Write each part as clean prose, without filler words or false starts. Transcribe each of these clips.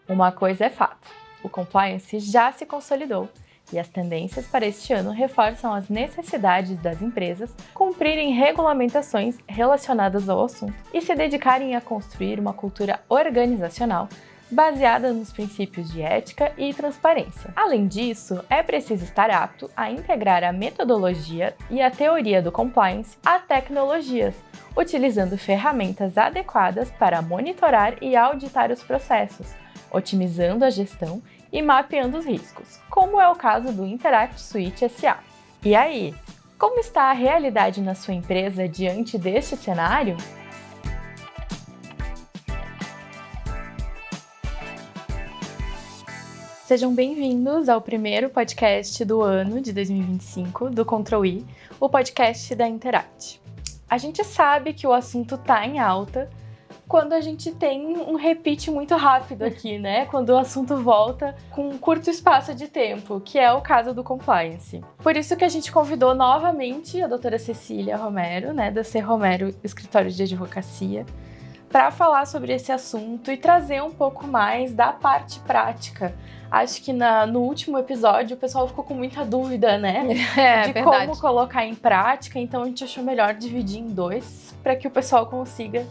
Uma coisa é fato, o compliance já se consolidou e as tendências para este ano reforçam as necessidades das empresas cumprirem regulamentações relacionadas ao assunto e se dedicarem a construir uma cultura organizacional baseada nos princípios de ética e transparência. Além disso, é preciso estar apto a integrar a metodologia e a teoria do compliance a tecnologias, utilizando ferramentas adequadas para monitorar e auditar os processos, otimizando a gestão e mapeando os riscos, como é o caso do Interact Suite SA. E aí, como está a realidade na sua empresa diante deste cenário? Sejam bem-vindos ao primeiro podcast do ano de 2025 do Ctrl+I, o podcast da Interact. A gente sabe que o assunto está em alta quando a gente tem um repeat muito rápido aqui, né? Quando o assunto volta com um curto espaço de tempo, que é o caso do compliance. Por isso que a gente convidou novamente a doutora Cecília Romero, né, da C. Romero Escritório de Advocacia, para falar sobre esse assunto e trazer um pouco mais da parte prática. Acho que no último episódio o pessoal ficou com muita dúvida, né? De verdade. Como colocar em prática, então a gente achou melhor dividir em dois, para que o pessoal consiga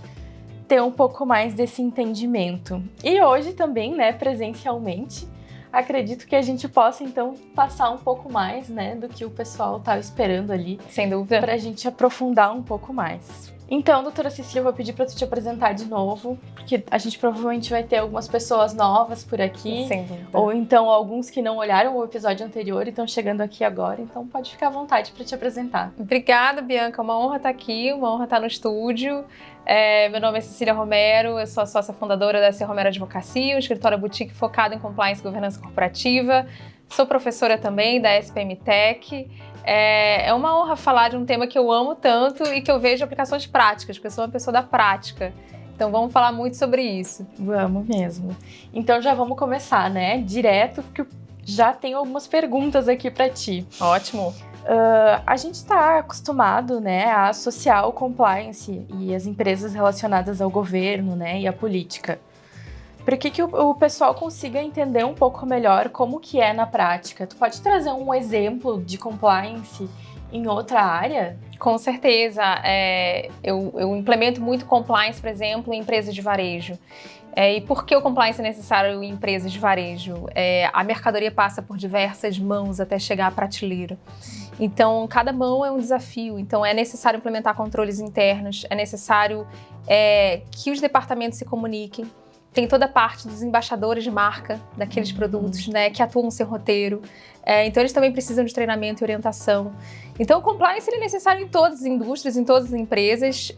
ter um pouco mais desse entendimento. E hoje também, né, presencialmente, acredito que a gente possa, então, passar um pouco mais, né, do que o pessoal estava esperando ali. Sem dúvida. Para a gente aprofundar um pouco mais. Então, doutora Cecília, eu vou pedir para tu te apresentar de novo, porque a gente provavelmente vai ter algumas pessoas novas por aqui. Sem dúvida. Ou então alguns que não olharam o episódio anterior e estão chegando aqui agora. Então, pode ficar à vontade para te apresentar. Obrigada, Bianca. Uma honra estar aqui, uma honra estar no estúdio. Meu nome é Cecília Romero, eu sou a sócia fundadora da C. Romero Advocacia, um escritório boutique focado em compliance e governança corporativa. Sou professora também da SPM Tech. É uma honra falar de um tema que eu amo tanto e que eu vejo aplicações práticas, porque eu sou uma pessoa da prática. Então vamos falar muito sobre isso. Vamos mesmo. Então já vamos começar, né? Direto, porque já tenho algumas perguntas aqui para ti. Ótimo. A gente está acostumado, né, a associar o compliance e as empresas relacionadas ao governo, né, e à política. Para que o pessoal consiga entender um pouco melhor como que é na prática. Tu pode trazer um exemplo de compliance em outra área? Com certeza. Eu implemento muito compliance, por exemplo, em empresas de varejo. E por que o compliance é necessário em empresas de varejo? A mercadoria passa por diversas mãos até chegar à prateleira. Então, cada mão é um desafio. Então, é necessário implementar controles internos, é necessário que os departamentos se comuniquem. Tem toda a parte dos embaixadores de marca daqueles produtos, né, que atuam sem roteiro. Então, eles também precisam de treinamento e orientação. Então, o compliance ele é necessário em todas as indústrias, em todas as empresas.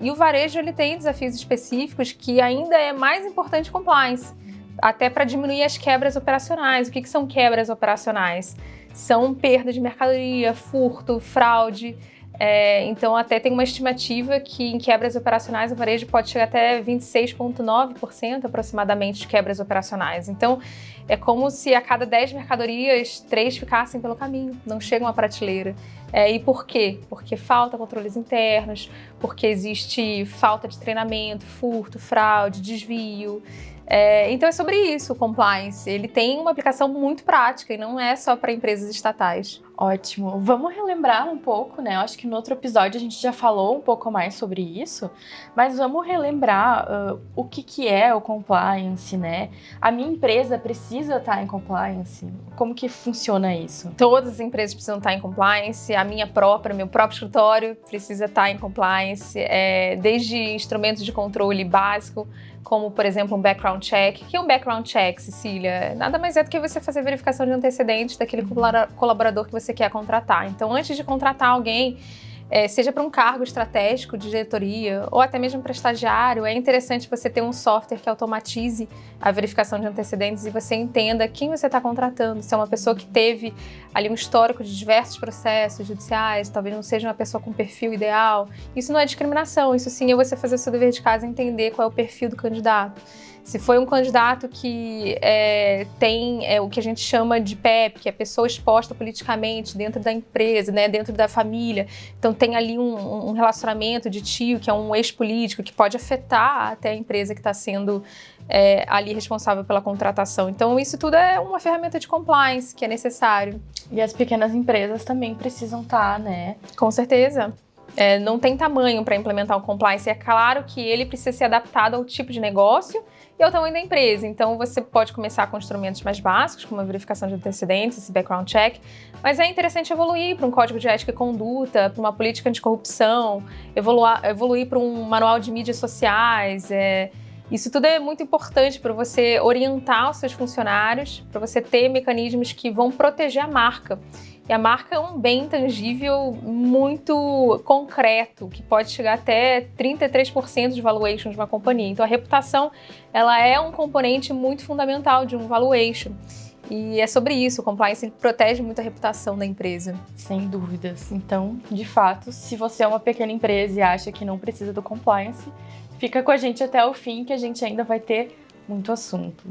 E o varejo ele tem desafios específicos que ainda é mais importante o compliance, até para diminuir as quebras operacionais. O que são quebras operacionais? São perda de mercadoria, furto, fraude. Então, até tem uma estimativa que em quebras operacionais o varejo pode chegar até 26,9% aproximadamente de quebras operacionais. Então, é como se a cada 10 mercadorias, 3 ficassem pelo caminho, não chegam à prateleira. E por quê? Porque falta controles internos, porque existe falta de treinamento, furto, fraude, desvio. Então é sobre isso o compliance. Ele tem uma aplicação muito prática e não é só para empresas estatais. Ótimo. Vamos relembrar um pouco, né? Eu acho que no outro episódio a gente já falou um pouco mais sobre isso, mas vamos relembrar o que é o compliance, né? A minha empresa precisa estar em compliance? Como que funciona isso? Todas as empresas precisam estar em compliance, meu próprio escritório precisa estar em compliance, desde instrumentos de controle básico, como, por exemplo, um background check. O que é um background check, Cecília? Nada mais é do que você fazer verificação de antecedentes daquele colaborador que você quer contratar. Então, antes de contratar alguém, seja para um cargo estratégico de diretoria ou até mesmo para estagiário, é interessante você ter um software que automatize a verificação de antecedentes e você entenda quem você está contratando. Se é uma pessoa que teve ali um histórico de diversos processos judiciais, talvez não seja uma pessoa com perfil ideal. Isso não é discriminação, isso sim é você fazer o seu dever de casa e entender qual é o perfil do candidato. Se foi um candidato que tem o que a gente chama de PEP, que é pessoa exposta politicamente dentro da empresa, né, dentro da família, então tem ali um relacionamento de tio, que é um ex-político, que pode afetar até a empresa que está sendo ali responsável pela contratação. Então, isso tudo é uma ferramenta de compliance que é necessário. E as pequenas empresas também precisam estar, né? Com certeza. Não tem tamanho para implementar um compliance. É claro que ele precisa ser adaptado ao tipo de negócio e ao tamanho da empresa. Então, você pode começar com instrumentos mais básicos, como a verificação de antecedentes, esse background check, mas é interessante evoluir para um código de ética e conduta, para uma política anticorrupção, evoluir para um manual de mídias sociais. Isso tudo é muito importante para você orientar os seus funcionários, para você ter mecanismos que vão proteger a marca. E a marca é um bem tangível muito concreto, que pode chegar até 33% de valuation de uma companhia. Então, a reputação, ela é um componente muito fundamental de um valuation. E é sobre isso, o compliance protege muito a reputação da empresa. Sem dúvidas. Então, de fato, se você é uma pequena empresa e acha que não precisa do compliance, fica com a gente até o fim, que a gente ainda vai ter muito assunto.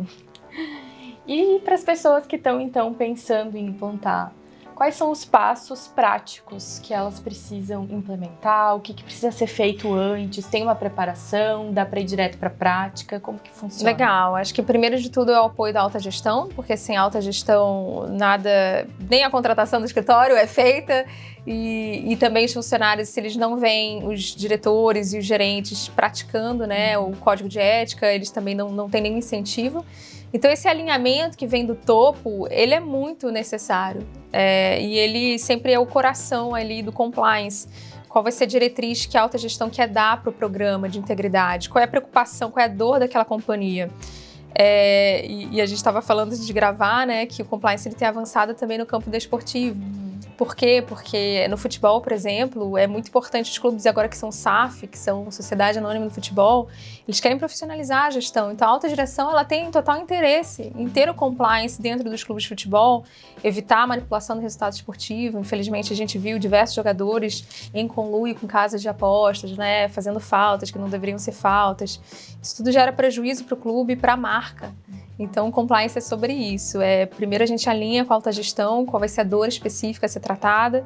E para as pessoas que estão, então, pensando em implantar, quais são os passos práticos que elas precisam implementar? O que precisa ser feito antes? Tem uma preparação? Dá para ir direto para a prática? Como que funciona? Legal. Acho que primeiro de tudo é o apoio da alta gestão, porque sem alta gestão nada, nem a contratação do escritório é feita e também os funcionários, se eles não veem os diretores e os gerentes praticando, né, o código de ética, eles também não têm nenhum incentivo. Então, esse alinhamento que vem do topo, ele é muito necessário. E ele sempre é o coração ali do compliance. Qual vai ser a diretriz que a alta gestão quer dar para o programa de integridade? Qual é a preocupação, qual é a dor daquela companhia? E a gente estava falando antes de gravar, né, que o compliance ele tem avançado também no campo desportivo. Por quê? Porque no futebol, por exemplo, é muito importante os clubes agora que são SAF, que são Sociedade Anônima do Futebol, eles querem profissionalizar a gestão. Então, a alta direção ela tem total interesse em ter o compliance dentro dos clubes de futebol, evitar a manipulação do resultado esportivo. Infelizmente, a gente viu diversos jogadores em conluio com casas de apostas, né, fazendo faltas que não deveriam ser faltas. Isso tudo gera prejuízo para o clube e para a marca. Então, o compliance é sobre isso. Primeiro a gente alinha com a alta gestão, qual vai ser a dor específica a ser tratada.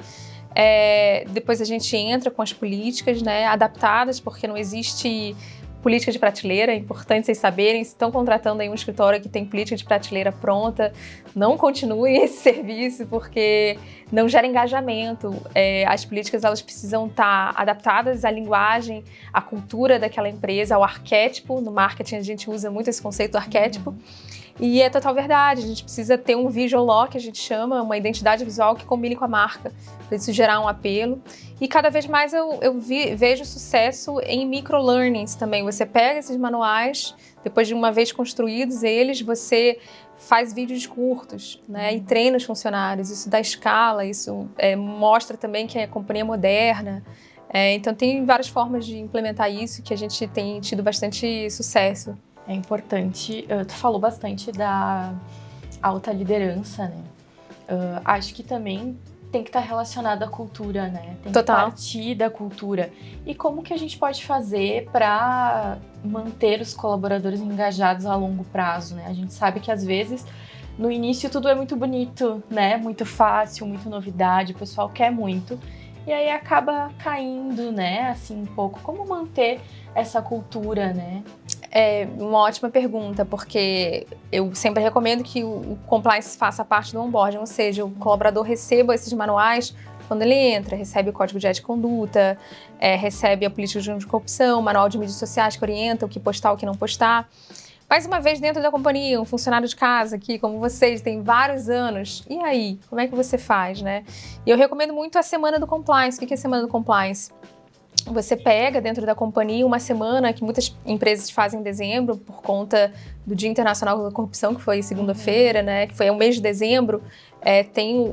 Depois a gente entra com as políticas, né, adaptadas, porque não existe política de prateleira. É importante vocês saberem, se estão contratando aí um escritório que tem política de prateleira pronta, não continue esse serviço, porque não gera engajamento. As políticas elas precisam estar adaptadas à linguagem, à cultura daquela empresa, ao arquétipo. No marketing a gente usa muito esse conceito do arquétipo. E é total verdade, a gente precisa ter um visual law, que a gente chama, uma identidade visual que combine com a marca, para isso gerar um apelo. E cada vez mais eu vejo sucesso em micro-learnings também. Você pega esses manuais, depois de uma vez construídos eles, você faz vídeos curtos, né, e treina os funcionários. Isso dá escala, isso mostra também que a companhia é moderna. Então tem várias formas de implementar isso que a gente tem tido bastante sucesso. É importante, tu falou bastante da alta liderança, né? Acho que também tem que estar relacionado à cultura, né? Tem Total. que partir da cultura. E como que a gente pode fazer para manter os colaboradores engajados a longo prazo, né? A gente sabe que às vezes no início tudo é muito bonito, né? Muito fácil, muita novidade, o pessoal quer muito. E aí acaba caindo, né? Assim, um pouco. Como manter essa cultura, né? É uma ótima pergunta, porque eu sempre recomendo que o compliance faça parte do onboarding, ou seja, o colaborador receba esses manuais quando ele entra, recebe o código de ética e conduta, recebe a política de anticorrupção, o manual de mídias sociais que orienta o que postar, o que não postar. Mais uma vez, dentro da companhia, um funcionário de casa aqui, como vocês, tem vários anos. E aí, como é que você faz, né? E eu recomendo muito a Semana do Compliance. O que é a Semana do Compliance? Você pega dentro da companhia uma semana que muitas empresas fazem em dezembro por conta do Dia Internacional da Corrupção, que foi segunda-feira, né? Que foi o mês de dezembro. Tem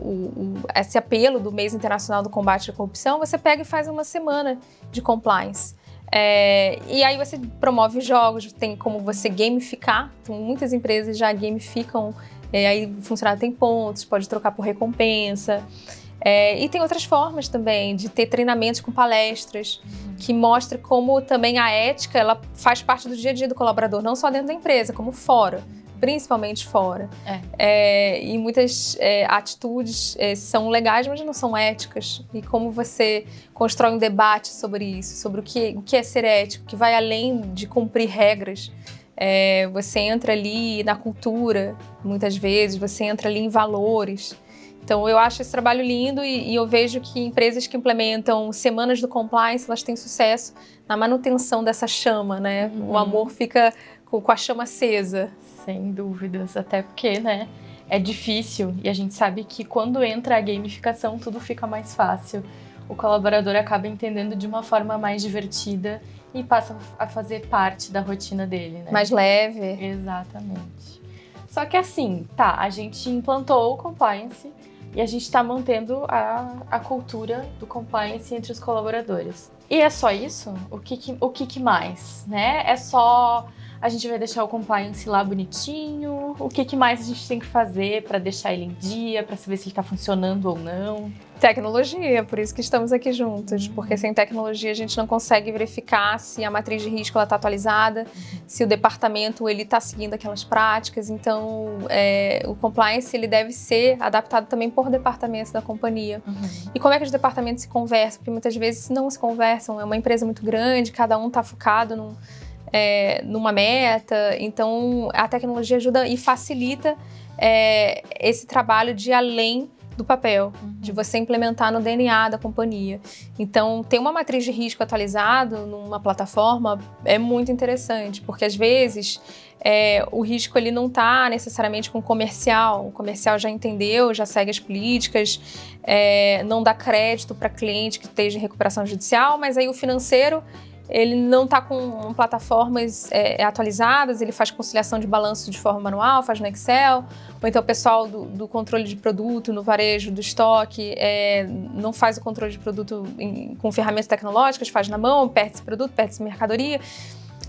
esse apelo do Mês Internacional do Combate à Corrupção. Você pega e faz uma semana de compliance. E aí você promove jogos, tem como você gamificar. Então, muitas empresas já gamificam, aí o funcionário tem pontos, pode trocar por recompensa. E tem outras formas também de ter treinamentos com palestras que mostram como também a ética ela faz parte do dia a dia do colaborador, não só dentro da empresa, como fora, principalmente fora. E muitas atitudes são legais, mas não são éticas. E como você constrói um debate sobre isso, sobre o que é ser ético, que vai além de cumprir regras. Você entra ali na cultura, muitas vezes, você entra ali em valores. Então, eu acho esse trabalho lindo e eu vejo que empresas que implementam semanas do compliance, elas têm sucesso na manutenção dessa chama, né? O amor fica com a chama acesa. Sem dúvidas, até porque, né, é difícil e a gente sabe que quando entra a gamificação, tudo fica mais fácil. O colaborador acaba entendendo de uma forma mais divertida e passa a fazer parte da rotina dele, né? Mais leve. Exatamente. Só que assim, tá, a gente implantou o compliance e a gente está mantendo a cultura do compliance entre os colaboradores. E é só isso? O que mais, né? É só a gente vai deixar o compliance lá bonitinho? O que mais a gente tem que fazer para deixar ele em dia, para saber se ele está funcionando ou não? Tecnologia, por isso que estamos aqui juntos, porque sem tecnologia a gente não consegue verificar se a matriz de risco está atualizada, se o departamento está seguindo aquelas práticas. Então, o compliance ele deve ser adaptado também por departamentos da companhia. E como é que os departamentos se conversam? Porque muitas vezes não se conversam, é uma empresa muito grande, cada um está focado numa meta, então a tecnologia ajuda e facilita esse trabalho de além do papel, de você implementar no DNA da companhia. Então, ter uma matriz de risco atualizado numa plataforma é muito interessante, porque às vezes o risco ele não está necessariamente com o comercial já entendeu, já segue as políticas, não dá crédito para cliente que esteja em recuperação judicial, mas aí o financeiro ele não está com plataformas atualizadas, ele faz conciliação de balanço de forma manual, faz no Excel, ou então o pessoal do controle de produto, no varejo, do estoque, não faz o controle de produto com ferramentas tecnológicas, faz na mão, perde esse produto, perde essa mercadoria.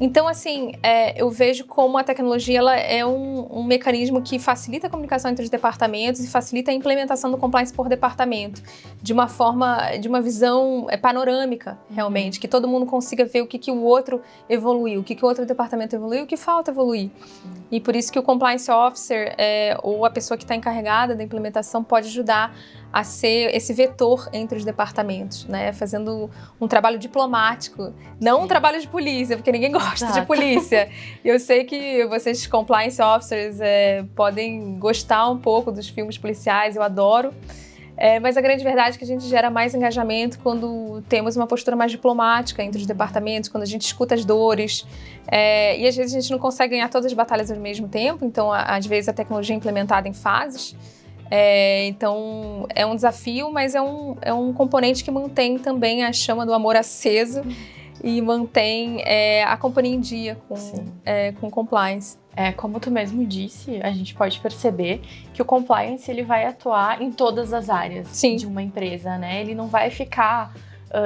Então, assim, eu vejo como a tecnologia ela é um mecanismo que facilita a comunicação entre os departamentos e facilita a implementação do compliance por departamento, de uma visão panorâmica, realmente, que todo mundo consiga ver o que o outro evoluiu, o que o outro departamento evoluiu, o que falta evoluir. E por isso que o Compliance Officer, ou a pessoa que está encarregada da implementação, pode ajudar a ser esse vetor entre os departamentos, né? Fazendo um trabalho diplomático, não um trabalho de polícia, porque ninguém gosta de polícia. Eu sei que vocês, compliance officers, podem gostar um pouco dos filmes policiais, eu adoro, mas a grande verdade é que a gente gera mais engajamento quando temos uma postura mais diplomática entre os departamentos, quando a gente escuta as dores, e às vezes a gente não consegue ganhar todas as batalhas ao mesmo tempo, então às vezes a tecnologia é implementada em fases. Então é um desafio, mas é um componente que mantém também a chama do amor aceso e mantém a companhia em dia com compliance. Como tu mesmo disse, a gente pode perceber que o compliance ele vai atuar em todas as áreas de uma empresa, né? Ele não vai ficar...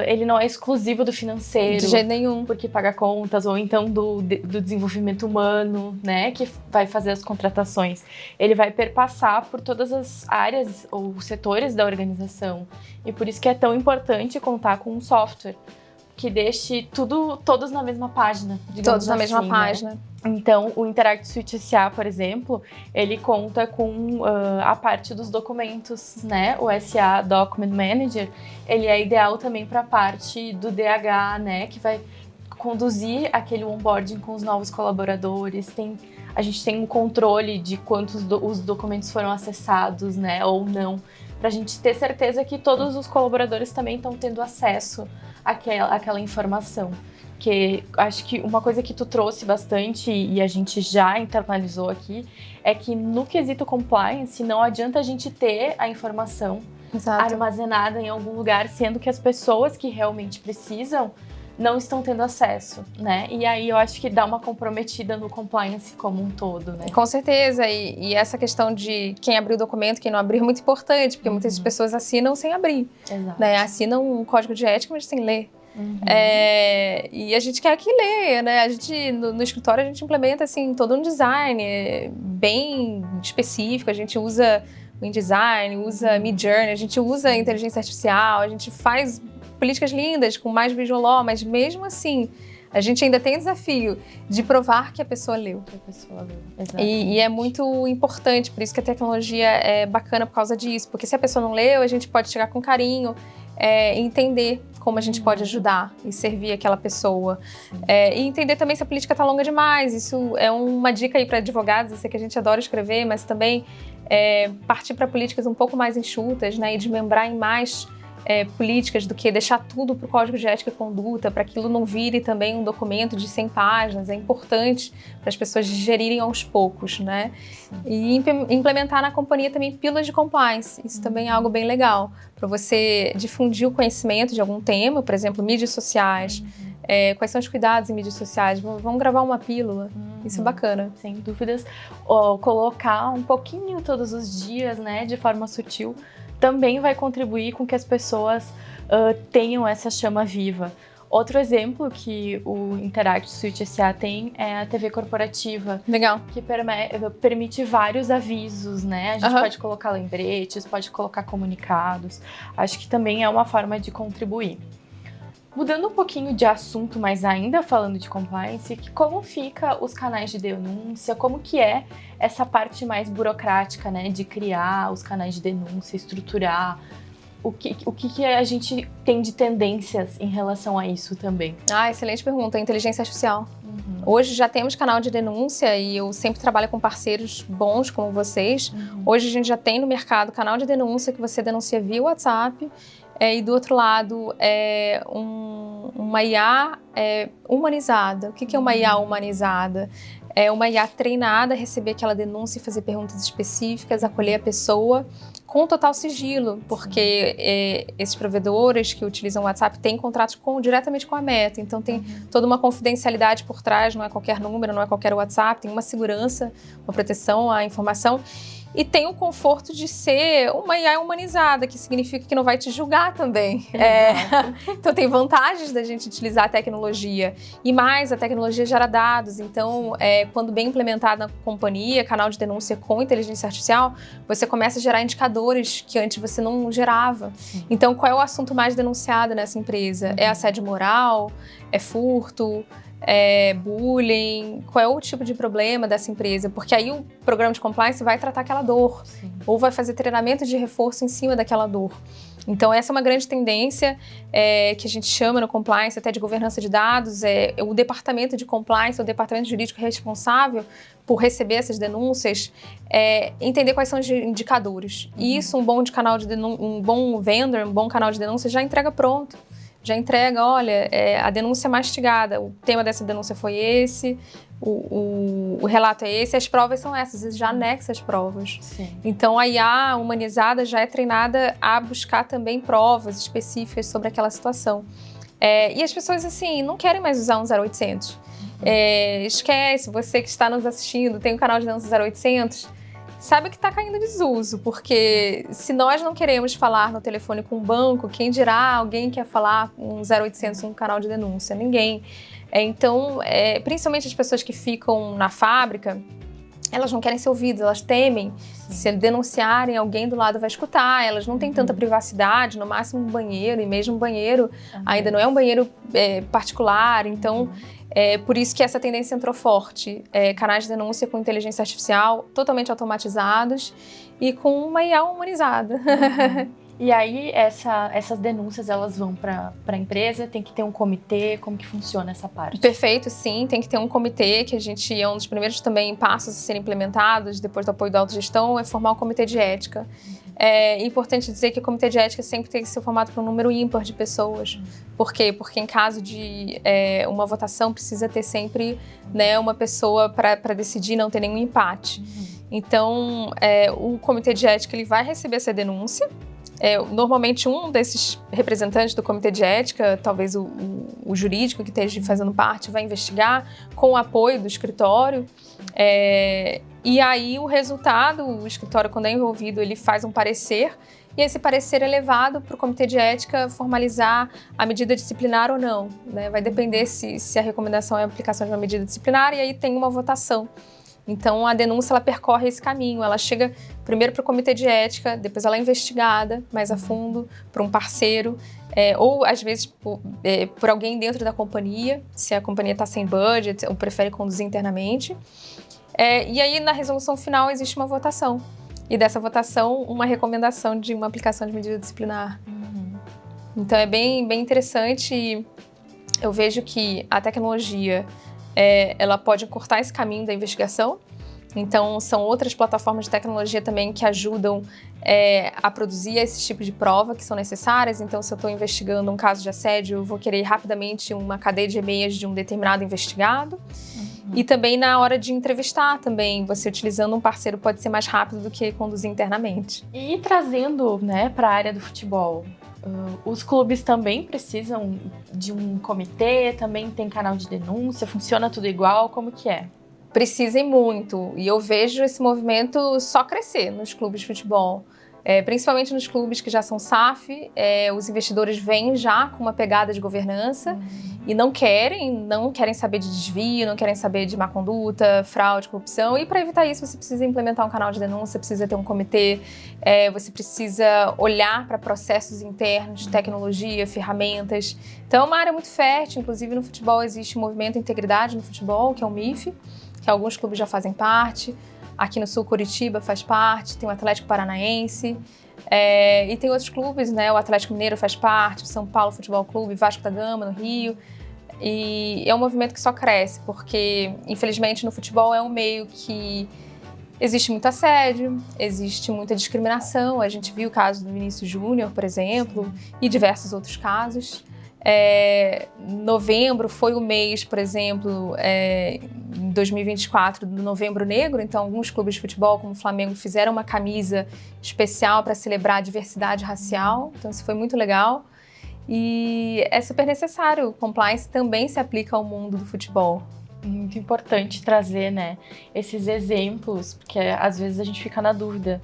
ele não é exclusivo do financeiro. De jeito nenhum. Porque paga contas, ou então do desenvolvimento humano, né? Que vai fazer as contratações. Ele vai perpassar por todas as áreas ou setores da organização. E por isso que é tão importante contar com um software que deixe todos na mesma página, digamos todos na assim, mesma página. Né? Então, o Interact Suite SA, por exemplo, ele conta com a parte dos documentos, né? O SA Document Manager, ele é ideal também para a parte do DH, né? Que vai conduzir aquele onboarding com os novos colaboradores. A gente tem um controle de quantos os documentos foram acessados, né? Ou não, para a gente ter certeza que todos os colaboradores também estão tendo acesso àquela informação. Que acho que uma coisa que tu trouxe bastante e a gente já internalizou aqui é que no quesito compliance não adianta a gente ter a informação armazenada em algum lugar, sendo que as pessoas que realmente precisam não estão tendo acesso, né? E aí eu acho que dá uma comprometida no compliance como um todo, né? Com certeza, e essa questão de quem abriu o documento, quem não abriu é muito importante, porque muitas pessoas assinam sem abrir, né? Assinam um código de ética, mas sem ler. E a gente quer que leia, né? A gente, no escritório, a gente implementa assim, todo um design bem específico, a gente usa o InDesign, usa Midjourney, a gente usa a inteligência artificial, a gente faz políticas lindas com mais visual law, mas mesmo assim, a gente ainda tem o desafio de provar que a pessoa leu. E é muito importante, por isso que a tecnologia é bacana por causa disso, porque se a pessoa não leu, a gente pode chegar com carinho entender como a gente pode ajudar e servir aquela pessoa. E entender também se a política está longa demais. Isso é uma dica aí para advogados. Eu sei que a gente adora escrever, mas também partir para políticas um pouco mais enxutas, né? E desmembrar em mais políticas do que deixar tudo para o Código de Ética e Conduta, para aquilo não vire também um documento de 100 páginas. É importante para as pessoas digerirem aos poucos, né? E implementar na companhia também pílulas de compliance. Isso também é algo bem legal, para você difundir o conhecimento de algum tema, por exemplo, mídias sociais. Quais são os cuidados em mídias sociais? Vamos gravar uma pílula. Isso é bacana. Sem dúvidas. Colocar um pouquinho todos os dias, né, de forma sutil, também vai contribuir com que as pessoas tenham essa chama viva. Outro exemplo que o Interact Suite SA tem é a TV corporativa. Legal. Que permite vários avisos, né? A gente pode colocar lembretes, pode colocar comunicados. Acho que também é uma forma de contribuir. Mudando um pouquinho de assunto, mas ainda falando de compliance, como fica os canais de denúncia, como que é essa parte mais burocrática, né, de criar os canais de denúncia, estruturar, o que a gente tem de tendências em relação a isso também? Excelente pergunta, inteligência artificial. Hoje já temos canal de denúncia e eu sempre trabalho com parceiros bons como vocês. Hoje a gente já tem no mercado canal de denúncia que você denuncia via WhatsApp. E do outro lado, uma IA humanizada. O que é uma IA humanizada? É uma IA treinada a receber aquela denúncia e fazer perguntas específicas, acolher a pessoa com total sigilo, porque esses provedores que utilizam o WhatsApp têm contratos diretamente com a Meta, então tem toda uma confidencialidade por trás, não é qualquer número, não é qualquer WhatsApp, tem uma segurança, uma proteção à informação. E tem o conforto de ser uma IA humanizada, que significa que não vai te julgar também. Então tem vantagens da gente utilizar a tecnologia. E mais, a tecnologia gera dados. Então, quando bem implementada na companhia, canal de denúncia com inteligência artificial, você começa a gerar indicadores que antes você não gerava. Então, qual é o assunto mais denunciado nessa empresa? É assédio moral? É furto? Bullying, qual é o tipo de problema dessa empresa, porque aí o programa de compliance vai tratar aquela dor, ou vai fazer treinamento de reforço em cima daquela dor. Então essa é uma grande tendência que a gente chama no compliance até de governança de dados, o departamento de compliance, o departamento jurídico responsável por receber essas denúncias, entender quais são os indicadores. E isso, um bom vendor, um bom canal de denúncia já entrega pronto. Já entrega, olha, a denúncia mastigada, o tema dessa denúncia foi esse, o relato é esse, as provas são essas, já anexa as provas. Então a IA humanizada já é treinada a buscar também provas específicas sobre aquela situação. E as pessoas, assim, não querem mais usar um 0800. Esquece, você que está nos assistindo, tem um canal de denúncia 0800, sabe que está caindo em desuso, porque se nós não queremos falar no telefone com o banco, quem dirá alguém quer falar com um 0800 um canal de denúncia? Ninguém. Então, principalmente as pessoas que ficam na fábrica, elas não querem ser ouvidas, elas temem. Se denunciarem, alguém do lado vai escutar, elas não têm tanta privacidade, no máximo um banheiro, e mesmo um banheiro ainda não é um banheiro particular, então... por isso que essa tendência entrou forte. Canais de denúncia com inteligência artificial totalmente automatizados e com uma IA humanizada. E aí, essas denúncias, elas vão para a empresa? Tem que ter um comitê? Como que funciona essa parte? Perfeito, sim. Tem que ter um comitê, que a gente é um dos primeiros também passos a serem implementados, depois do apoio da autogestão, é formar um comitê de ética. É importante dizer que o comitê de ética sempre tem que ser formado por um número ímpar de pessoas. Por quê? Porque em caso de uma votação, precisa ter sempre, né, uma pessoa para decidir, não ter nenhum empate. Então, o comitê de ética ele vai receber essa denúncia. Normalmente um desses representantes do comitê de ética, talvez o jurídico que esteja fazendo parte, vai investigar com o apoio do escritório. E aí o resultado, o escritório, quando é envolvido, ele faz um parecer, e esse parecer é levado para o comitê de ética formalizar a medida disciplinar ou não, né? Vai depender se a recomendação é a aplicação de uma medida disciplinar, e aí tem uma votação. Então, a denúncia ela percorre esse caminho, ela chega primeiro para o comitê de ética, depois ela é investigada mais a fundo por um parceiro, ou às vezes por alguém dentro da companhia, se a companhia está sem budget ou prefere conduzir internamente. E aí, na resolução final, existe uma votação. E dessa votação, uma recomendação de uma aplicação de medida disciplinar. Então é bem interessante e eu vejo que a tecnologia ela pode encurtar esse caminho da investigação. Então são outras plataformas de tecnologia também que ajudam a produzir esse tipo de prova que são necessárias. Então se eu estou investigando um caso de assédio, eu vou querer rapidamente uma cadeia de e-mails de um determinado investigado. E também na hora de entrevistar também, você utilizando um parceiro pode ser mais rápido do que conduzir internamente. E trazendo, né, para a área do futebol, os clubes também precisam de um comitê, também tem canal de denúncia, funciona tudo igual, como que é? Precisem muito, e eu vejo esse movimento só crescer nos clubes de futebol. Principalmente nos clubes que já são SAF, os investidores vêm já com uma pegada de governança e não querem saber de desvio, não querem saber de má conduta, fraude, corrupção. E para evitar isso, você precisa implementar um canal de denúncia, precisa ter um comitê, você precisa olhar para processos internos de tecnologia, ferramentas. Então é uma área muito fértil, inclusive no futebol existe o movimento Integridade no Futebol, que é o MIF, que alguns clubes já fazem parte. Aqui no Sul, Curitiba faz parte, tem o Atlético Paranaense, e tem outros clubes, né? O Atlético Mineiro faz parte, o São Paulo Futebol Clube, Vasco da Gama, no Rio. E é um movimento que só cresce, porque, infelizmente, no futebol é um meio que existe muito assédio, existe muita discriminação. A gente viu o caso do Vinícius Júnior, por exemplo, e diversos outros casos. Novembro foi o mês, por exemplo, em 2024, do Novembro Negro. Então, alguns clubes de futebol, como o Flamengo, fizeram uma camisa especial para celebrar a diversidade racial. Então, isso foi muito legal. E é super necessário. O compliance também se aplica ao mundo do futebol. Muito importante trazer, né, esses exemplos, porque às vezes a gente fica na dúvida.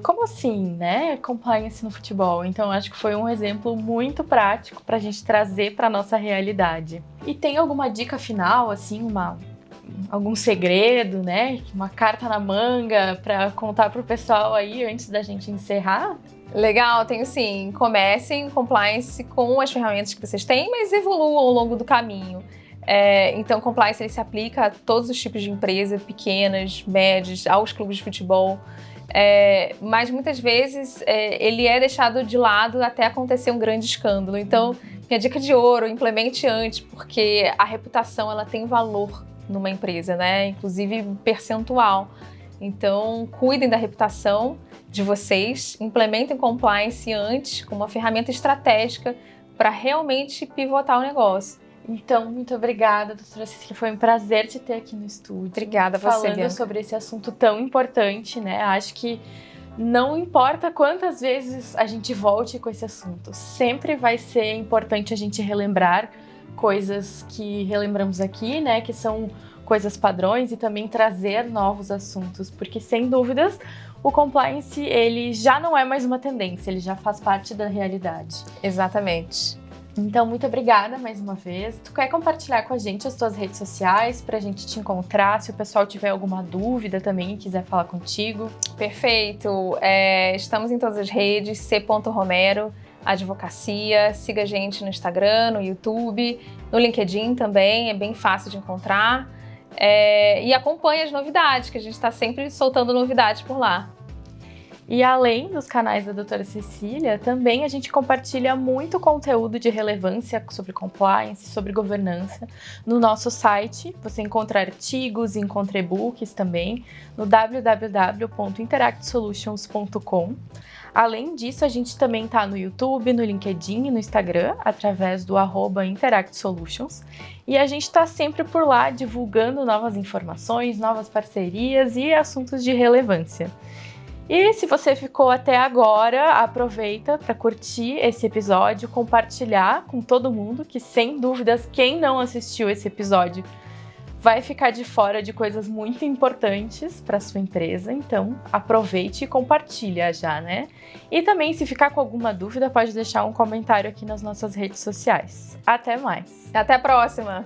Como assim, né? Compliance no futebol. Então, acho que foi um exemplo muito prático para a gente trazer para nossa realidade. E tem alguma dica final, assim, algum segredo, né? Uma carta na manga para contar para o pessoal aí antes da gente encerrar? Legal, tenho sim. Comecem compliance com as ferramentas que vocês têm, mas evoluam ao longo do caminho. Então, compliance ele se aplica a todos os tipos de empresa, pequenas, médias, aos clubes de futebol. Mas muitas vezes ele é deixado de lado até acontecer um grande escândalo. Então, minha dica de ouro, implemente antes, porque a reputação ela tem valor numa empresa, né? Inclusive percentual. Então, cuidem da reputação de vocês, implementem compliance antes como uma ferramenta estratégica para realmente pivotar o negócio. Então, muito obrigada, doutora Cecília. Foi um prazer te ter aqui no estúdio. Obrigada a você, falando Bianca, sobre esse assunto tão importante, né? Acho que não importa quantas vezes a gente volte com esse assunto, sempre vai ser importante a gente relembrar coisas que relembramos aqui, né? Que são coisas padrões, e também trazer novos assuntos, porque sem dúvidas o compliance ele já não é mais uma tendência, ele já faz parte da realidade. Exatamente. Então, muito obrigada mais uma vez. Tu quer compartilhar com a gente as tuas redes sociais para a gente te encontrar? Se o pessoal tiver alguma dúvida também e quiser falar contigo. Perfeito. Estamos em todas as redes, c.romero, advocacia. Siga a gente no Instagram, no YouTube, no LinkedIn também, é bem fácil de encontrar. E acompanhe as novidades, que a gente está sempre soltando novidades por lá. E além dos canais da doutora Cecília, também a gente compartilha muito conteúdo de relevância sobre compliance, sobre governança no nosso site. Você encontra artigos, encontra e-books também no www.interactsolutions.com. Além disso, a gente também está no YouTube, no LinkedIn e no Instagram, através do @interactsolutions. E a gente está sempre por lá divulgando novas informações, novas parcerias e assuntos de relevância. E se você ficou até agora, aproveita para curtir esse episódio, compartilhar com todo mundo, que sem dúvidas quem não assistiu esse episódio vai ficar de fora de coisas muito importantes para sua empresa. Então aproveite e compartilha já, né? E também, se ficar com alguma dúvida, pode deixar um comentário aqui nas nossas redes sociais. Até mais! Até a próxima!